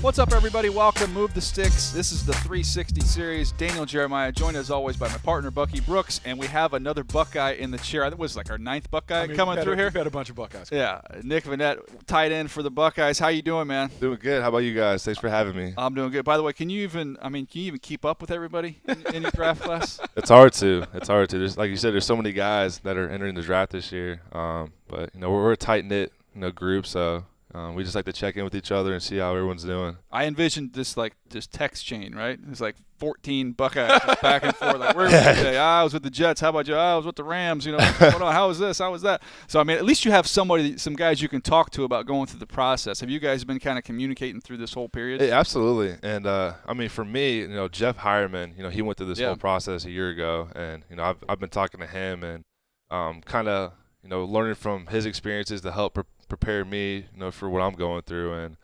What's up, everybody? Welcome. Move the Sticks. This is the 360 series. Daniel Jeremiah, joined as always by my partner, Bucky Brooks, and we have another Buckeye in the chair. I think it was like our ninth Buckeye coming through here. We've had a bunch of Buckeyes. Yeah, Nick Vannett, tight end for the Buckeyes. How you doing, man? Doing good. How about you guys? Thanks for having me. I'm doing good. By the way, can you even keep up with everybody in your draft class? It's hard to. There's, like you said, there's so many guys that are entering the draft this year. But we're a tight knit group, so. We just like to check in with each other and see how everyone's doing. I envisioned this text chain, right? It's like 14 Buckeyes back and forth. Like, where were you today? I was with the Jets. How about you? I was with the Rams. How was this? How was that? So, I mean, at least you have some guys you can talk to about going through the process. Have you guys been kind of communicating through this whole period? Yeah, absolutely. And, for me, Jeff Hireman, he went through this whole process a year ago. And, I've been talking to him and kind of, learning from his experiences to help prepare me, for what I'm going through, and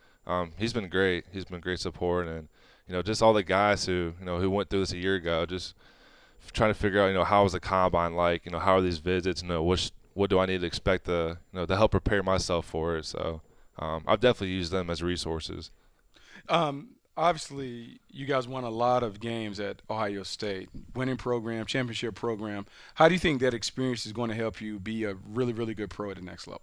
he's been great. He's been great support, and just all the guys who who went through this a year ago, just trying to figure out how was the combine like, how are these visits, what do I need to expect to help prepare myself for it. So I've definitely used them as resources. Obviously, you guys won a lot of games at Ohio State, winning program, championship program. How do you think that experience is going to help you be a really, really good pro at the next level?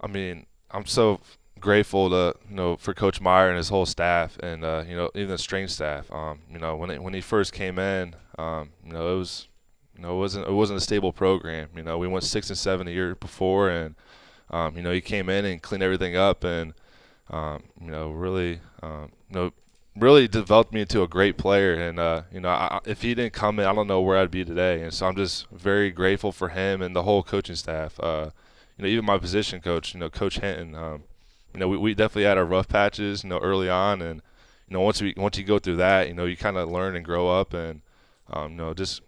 I mean, I'm so grateful to for Coach Meyer and his whole staff, and even the strength staff. When he first came in, it wasn't a stable program. We went 6-7 the year before, and he came in and cleaned everything up, and really developed me into a great player. And if he didn't come in, I don't know where I'd be today. And so I'm just very grateful for him and the whole coaching staff. Even my position coach, Coach Hinton, we definitely had our rough patches, early on, and once you go through that, you kind of learn and grow up, and just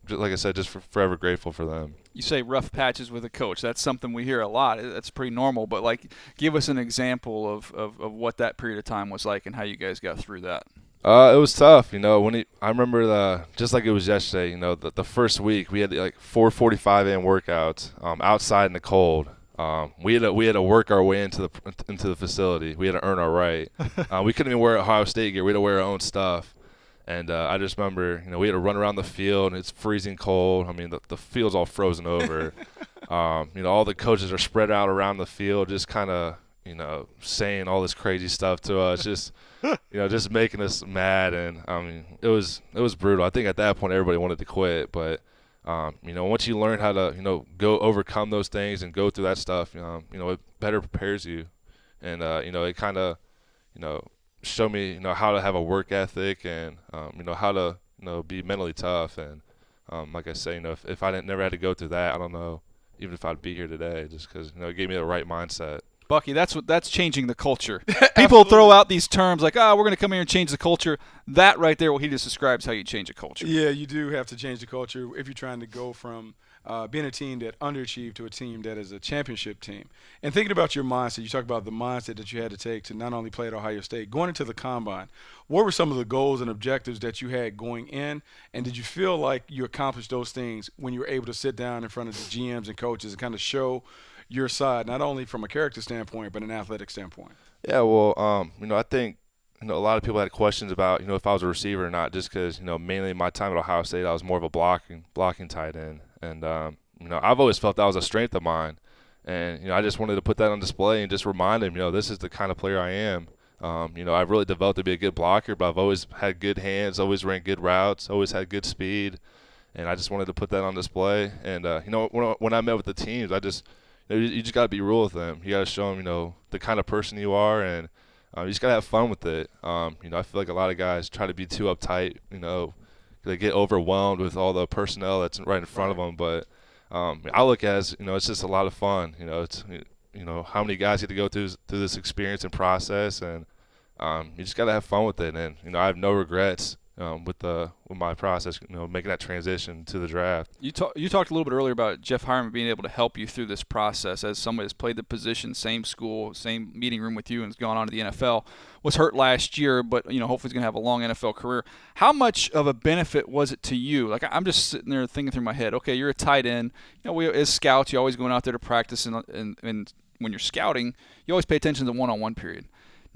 like I said, just forever grateful for them. You say rough patches with a coach. That's something we hear a lot. That's pretty normal. But give us an example of what that period of time was like and how you guys got through that. It was tough, I remember just like it was yesterday, the first week we had like 4:45 a.m. workouts outside in the cold. We had to work our way into the facility. We had to earn our right. We couldn't even wear Ohio State gear. We had to wear our own stuff. And I just remember, we had to run around the field, and it's freezing cold. I mean, the field's all frozen over. All the coaches are spread out around the field, just kind of, saying all this crazy stuff to us, just just making us mad. And I mean, it was brutal. I think at that point everybody wanted to quit, but once you learn how to go overcome those things and go through that stuff, it better prepares you. And it kind of show me how to have a work ethic, and how to be mentally tough. And like I say, if I never had to go through that, I don't know even if I'd be here today, just because it gave me the right mindset. Bucky, that's changing the culture. People throw out these terms like, we're going to come here and change the culture. That right there, what he just describes how you change a culture. Yeah, you do have to change the culture if you're trying to go from being a team that underachieved to a team that is a championship team. And thinking about your mindset, you talk about the mindset that you had to take to not only play at Ohio State, going into the combine. What were some of the goals and objectives that you had going in? And did you feel like you accomplished those things when you were able to sit down in front of the GMs and coaches and kind of show your side, not only from a character standpoint, but an athletic standpoint? Yeah, well, I think a lot of people had questions about if I was a receiver or not, just because mainly my time at Ohio State I was more of a blocking tight end, and I've always felt that was a strength of mine, and I just wanted to put that on display and just remind him this is the kind of player I am. I've really developed to be a good blocker, but I've always had good hands, always ran good routes, always had good speed, and I just wanted to put that on display. And when I met with the teams, I just you just got to be real with them. You got to show them, the kind of person you are, and you just got to have fun with it. I feel like a lot of guys try to be too uptight. They get overwhelmed with all the personnel that's right in front of them. But I look at it as, it's just a lot of fun. It's how many guys get to go through this experience and process, and you just got to have fun with it. And I have no regrets with my process, making that transition to the draft. You talked a little bit earlier about Jeff Hireman being able to help you through this process as somebody that's played the position, same school, same meeting room with you, and has gone on to the NFL. Was hurt last year, but hopefully he's going to have a long NFL career. How much of a benefit was it to you? Like, I'm just sitting there thinking through my head. Okay, you're a tight end. We as scouts, you're always going out there to practice, and when you're scouting, you always pay attention to the one-on-one period.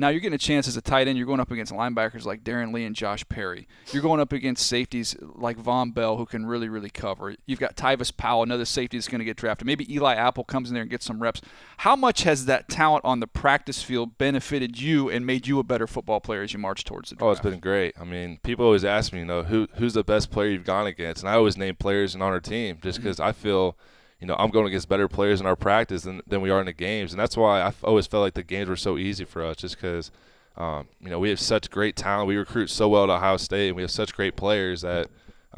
Now you're getting a chance as a tight end. You're going up against linebackers like Darren Lee and Josh Perry. You're going up against safeties like Von Bell, who can really, really cover. You've got Tyvis Powell, another safety that's going to get drafted. Maybe Eli Apple comes in there and gets some reps. How much has that talent on the practice field benefited you and made you a better football player as you march towards the draft? Oh, it's been great. I mean, people always ask me, who's the best player you've gone against? And I always name players on our team just because I feel – I'm going against better players in our practice than we are in the games. And that's why I've always felt like the games were so easy for us just because, we have such great talent. We recruit so well at Ohio State, and we have such great players that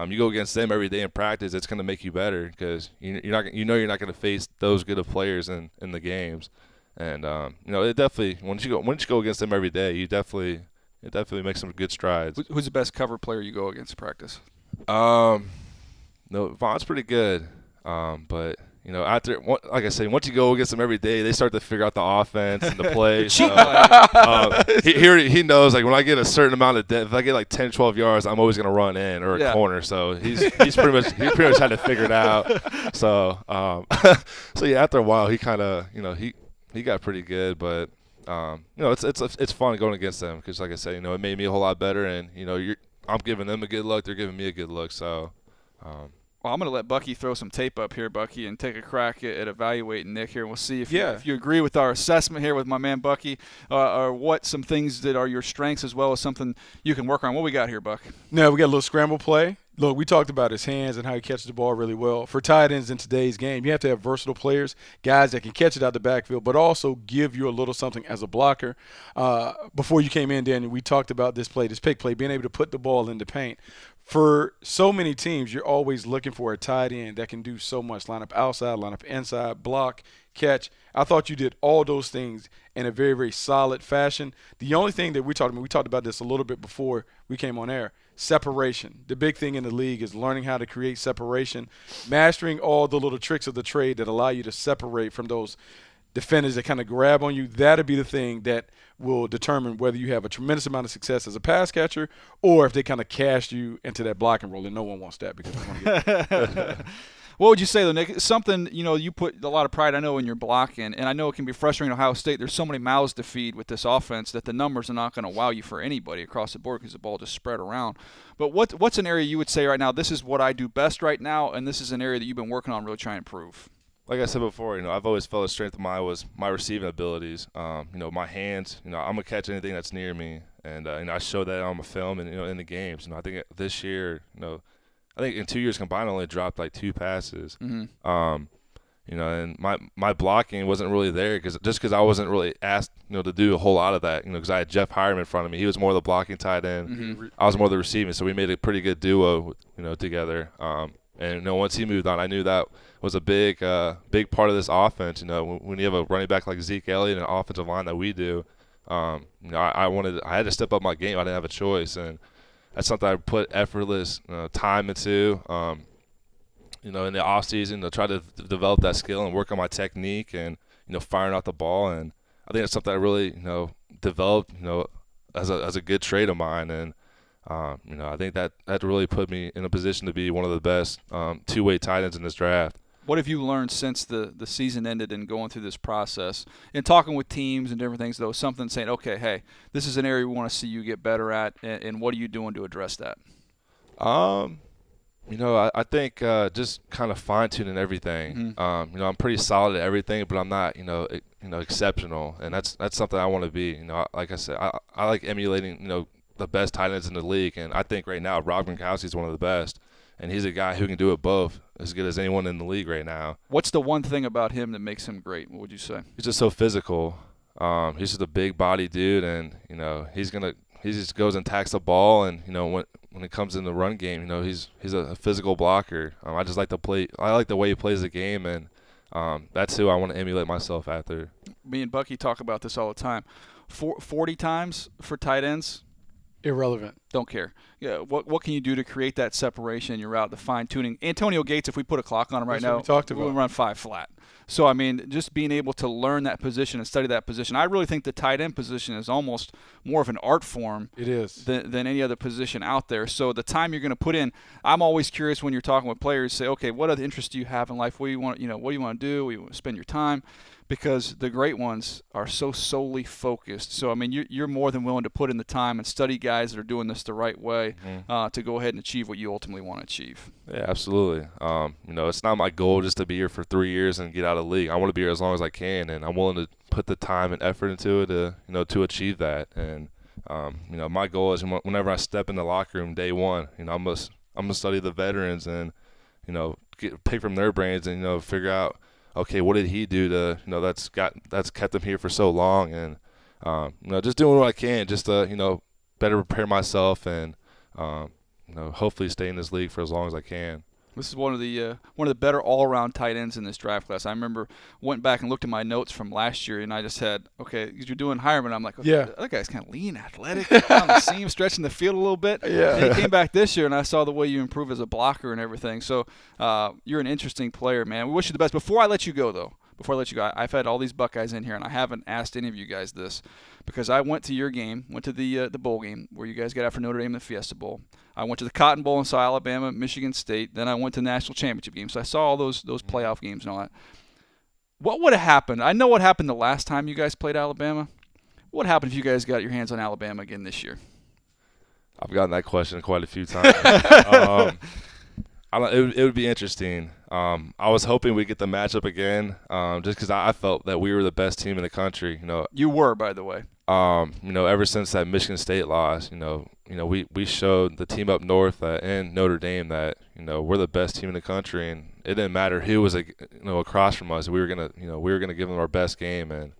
you go against them every day in practice, it's going to make you better because you're not going to face those good of players in the games. And, it definitely – once you go against them every day, it definitely makes some good strides. Who's the best cover player you go against in practice? No, Von's pretty good. But after, like I say, once you go against them every day, they start to figure out the offense and the plays. He knows, like, when I get a certain amount of depth, if I get like 10, 12 yards, I'm always gonna run in or a corner. So he's pretty much had to figure it out. So after a while, he kind of he got pretty good, but it's fun going against them because, like I said, it made me a whole lot better, and I'm giving them a good look, they're giving me a good look. So. Well, I'm going to let Bucky throw some tape up here, Bucky, and take a crack at evaluating Nick here. We'll see if you agree with our assessment here with my man Bucky, or what some things that are your strengths as well as something you can work on. What we got here, Buck? No, we got a little scramble play. Look, we talked about his hands and how he catches the ball really well. For tight ends in today's game, you have to have versatile players, guys that can catch it out the backfield, but also give you a little something as a blocker. Before you came in, Daniel, we talked about this pick play, being able to put the ball in the paint. For so many teams, you're always looking for a tight end that can do so much. Line up outside, line up inside, block, catch. I thought you did all those things in a very, very solid fashion. The only thing that we talked about this a little bit before we came on air, separation. The big thing in the league is learning how to create separation, mastering all the little tricks of the trade that allow you to separate from those defenders that kind of grab on you. That'll be the thing that will determine whether you have a tremendous amount of success as a pass catcher or if they kind of cast you into that blocking role, and no one wants that because they want to get What would you say, though, Nick? Something, you put a lot of pride, I know, in your blocking, and I know it can be frustrating at Ohio State. There's so many mouths to feed with this offense that the numbers are not going to wow you for anybody across the board because the ball just spread around. But what's an area you would say right now, this is what I do best right now, and this is an area that you've been working on really trying to improve? Like I said before, I've always felt a strength of mine was my receiving abilities. My hands, I'm going to catch anything that's near me. And, I show that on my film and, in the games. I think this year, I think in 2 years combined, I only dropped like 2 passes. Mm-hmm. And my blocking wasn't really there because I wasn't really asked, to do a whole lot of that, because I had Jeff Hiram in front of me. He was more the blocking tight end. Mm-hmm. I was more the receiving. So we made a pretty good duo, together. And once he moved on, I knew that was a big part of this offense. When you have a running back like Zeke Elliott and an offensive line that we do, I had to step up my game. I didn't have a choice, and that's something I put effortless time into. In the off season to try to develop that skill and work on my technique and firing out the ball. And I think that's something I really developed as a good trait of mine. And I think that really put me in a position to be one of the best two-way tight ends in this draft. What have you learned since the season ended and going through this process and talking with teams and different things, though, something saying, okay, hey, this is an area we want to see you get better at, and what are you doing to address that? I think just kind of fine-tuning everything. Mm-hmm. I'm pretty solid at everything, but I'm not, exceptional, and that's something I want to be. Like I said, I like emulating, the best tight ends in the league, and I think right now Rob Gronkowski is one of the best, and he's a guy who can do it both as good as anyone in the league right now. What's the one thing about him that makes him great? What would you say? He's just so physical. He's just a big body dude, and he just goes and attacks the ball, and when it comes in the run game, he's a physical blocker. I just like to play. I like the way he plays the game, and that's who I want to emulate myself after. Me and Bucky talk about this all the time. 40 times for tight ends. Irrelevant. Don't care. Yeah. What can you do to create that separation in your route, the fine tuning? Antonio Gates, if we put a clock on him right now, we'll run 5 flat. So, I mean, just being able to learn that position and study that position. I really think the tight end position is almost more of an art form. It is. Than any other position out there. So the time you're going to put in, I'm always curious when you're talking with players, say, okay, what other interests do you have in life? What do you want to do? Where you want to spend your time? because the great ones are so solely focused. So, I mean, you're more than willing to put in the time and study guys that are doing this the right way to go ahead and achieve what you ultimately want to achieve. Yeah, absolutely. It's not my goal just to be here for 3 years and get out of the league. I want to be here as long as I can, and I'm willing to put the time and effort into it to achieve that. And my goal is whenever I step in the locker room day one, I'm gonna study the veterans and pick from their brains and figure out, okay, what did he do to that's kept him here for so long, and just doing what I can just to better prepare myself and hopefully stay in this league for as long as I can. This is one of the better all-around tight ends in this draft class. I remember went back and looked at my notes from last year, and I just had, okay, you're doing Hireman. I'm like, okay, yeah, that guy's kind of lean, athletic, on the seam, stretching the field a little bit. Yeah. And he came back this year, and I saw the way you improve as a blocker and everything. So you're an interesting player, man. We wish you the best. Before I let you go, though, I've had all these Buckeyes in here, and I haven't asked any of you guys this because I went to your game, went to the bowl game where you guys got after Notre Dame in the Fiesta Bowl. I went to the Cotton Bowl and saw Alabama, Michigan State. Then I went to national championship games. So I saw all those playoff games and all that. What would have happened? I know what happened the last time you guys played Alabama. What happened if you guys got your hands on Alabama again this year? I've gotten that question quite a few times. It would be interesting. I was hoping we'd get the matchup again, just because I felt that we were the best team in the country. You were, by the way. Ever since that Michigan State loss, we showed the team up north and Notre Dame that we're the best team in the country, and it didn't matter who was across from us. We were gonna give them our best game, and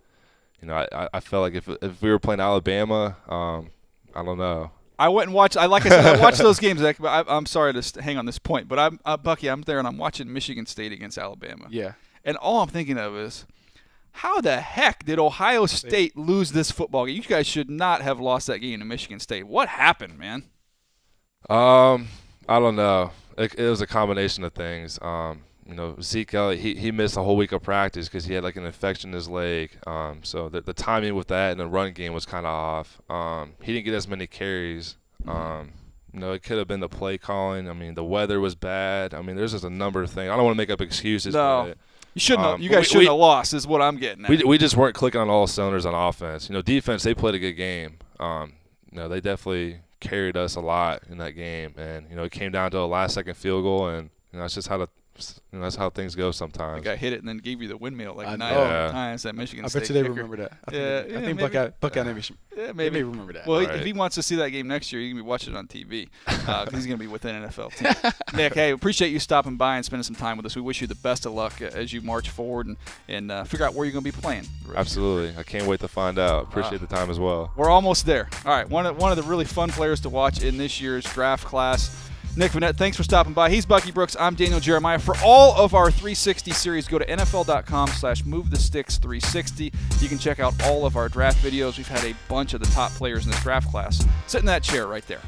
I felt like if we were playing Alabama, I don't know. I went and watched. Like I said, I watched those games. I'm sorry to hang on this point, but Bucky. I'm there and I'm watching Michigan State against Alabama. Yeah. And all I'm thinking of is, how the heck did Ohio State lose this football game? You guys should not have lost that game to Michigan State. What happened, man? I don't know. It was a combination of things. Zeke Elliott, he missed a whole week of practice because he had like an infection in his leg. So the timing with that and the run game was kind of off. He didn't get as many carries. It could have been the play calling. I mean, the weather was bad. I mean, there's just a number of things. I don't want to make up excuses. No. But you shouldn't. You guys shouldn't have lost, is what I'm getting at. We just weren't clicking on all cylinders on offense. Defense, they played a good game. They definitely carried us a lot in that game, and it came down to a last-second field goal, and that's just that's how things go sometimes. The guy hit it and then gave you the windmill like 9 times at Michigan State. I bet you they remember that. I think Buckeye maybe remember that. Well, if he wants to see that game next year, you can be watching it on TV because he's going to be with an NFL team. Nick, hey, appreciate you stopping by and spending some time with us. We wish you the best of luck as you march forward and figure out where you're going to be playing. Absolutely. I can't wait to find out. Appreciate the time as well. We're almost there. All right, one of the really fun players to watch in this year's draft class. Nick Vannett, thanks for stopping by. He's Bucky Brooks. I'm Daniel Jeremiah. For all of our 360 series, go to NFL.com/MoveTheSticks360. You can check out all of our draft videos. We've had a bunch of the top players in this draft class. Sit in that chair right there.